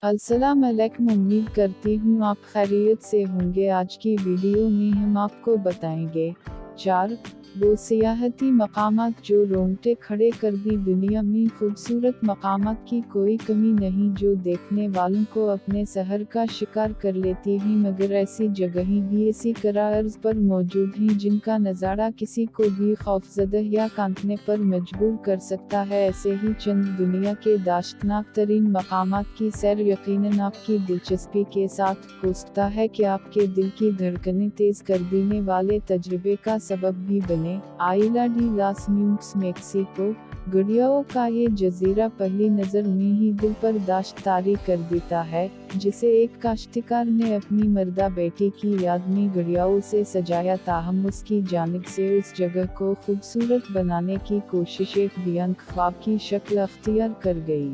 अस्सलाम अलैकुम, उम्मीद करती हूँ आप खैरियत से होंगे। आज की वीडियो में हम आपको बताएंगे 4 वो सियाहती मकामात जो रोंगटे खड़े कर दी। दुनिया में खूबसूरत मकामात की कोई कमी नहीं जो देखने वालों को अपने सहर का शिकार कर लेती हैं, मगर ऐसी जगहें भी इसी तरह अर्ज पर मौजूद हैं जिनका नज़ारा किसी को भी खौफजदा या कांपने पर मजबूर कर सकता है। ऐसे ही चंद दुनिया के दाश्तनाक तरीन मकामात की सैर यकीनन आपकी दिलचस्पी के साथ हो सकता है कि आपके दिल की धड़कनें तेज कर देने वाले तजुर्बे का सबब भी बने। आइला डी लास म्यूक्स मेक्सिको। घड़ियालों का ये जजीरा पहली नज़र में ही दिल पर दाश्त तारी कर देता है, जिसे एक काश्तकार ने अपनी मर्दा बेटी की याद में घड़ियालों से सजाया। ताहम उसकी जानिब से उस जगह को खूबसूरत बनाने की कोशिश एक बेयान ख्वाब की शक्ल अख्तियार कर गई।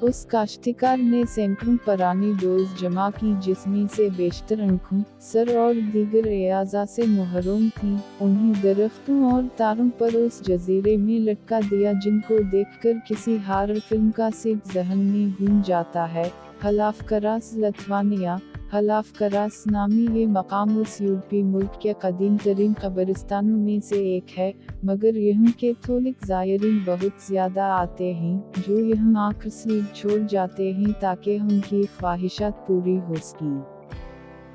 उस काश्तकार ने सैकड़ों पुरानी डोज जमा की जिसमें से बेशतर आँखों, सर और दीगर एयाज़ा से महरूम थी। उन्हें दरख्तों और तारों पर उस जजीरे में लटका दिया जिनको देखकर किसी हॉरर फिल्म का सीन ज़हन में घूम जाता है। हलाफकरास लथवानिया। हलाफकरास नामी ये मकाम उस यूरोपी मुल्क के कदीम तरीन कब्रिस्तानों में से एक है, मगर यहाँ के थोलिक ज़ायरीन बहुत ज़्यादा आते हैं जो यहाँ आकर स्लीप छोड़ जाते हैं ताकि उनकी ख्वाहिशात पूरी हो सकें।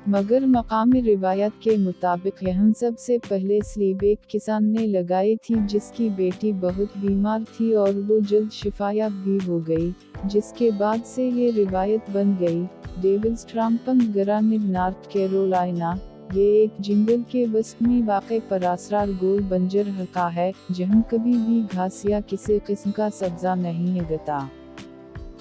मगर मकामी रिवायत के मुताबिक यहाँ सबसे पहले स्लीब एक किसान ने लगाई थी जिसकी बेटी बहुत बीमार थी और वो जल्द शिफायाब भी हो गई, जिसके बाद से ये रिवायत बन गई। Devil's Tramping Ground North Carolina. ये एक जंगल के वस्त में वाक़े पुरअसरार गोल बंजर हल्का है जहाँ कभी भी घास या किसी किस्म का सब्ज़ा नहीं उगता।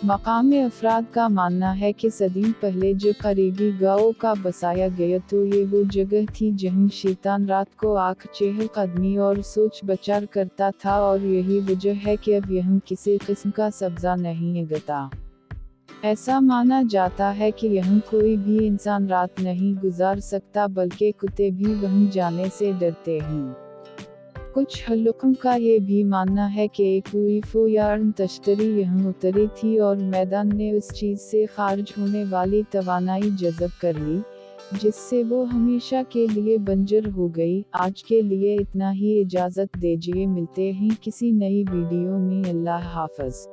मकामी अफराद का मानना है कि सदियों पहले जब करीबी गाँवों का बसाया गया तो ये वो जगह थी जहाँ शैतान रात को आकर चहलकदमी और सोच विचार करता था, और यही वजह है कि अब यहाँ किसी किस्म का सब्ज़ा नहीं उगता। ऐसा माना जाता है कि यहाँ कोई भी इंसान रात नहीं गुजार सकता, बल्कि कुत्ते भी वहाँ जाने से डरते हैं। कुछ हल्कों का ये भी मानना है कि एक यूएफओ या तश्तरी यहाँ उतरी थी और मैदान ने उस चीज़ से खारिज होने वाली तवानाई जज़ब कर ली, जिससे वो हमेशा के लिए बंजर हो गई। आज के लिए इतना ही, इजाज़त दीजिए, मिलते हैं किसी नई वीडियो में। अल्लाह हाफ़िज़।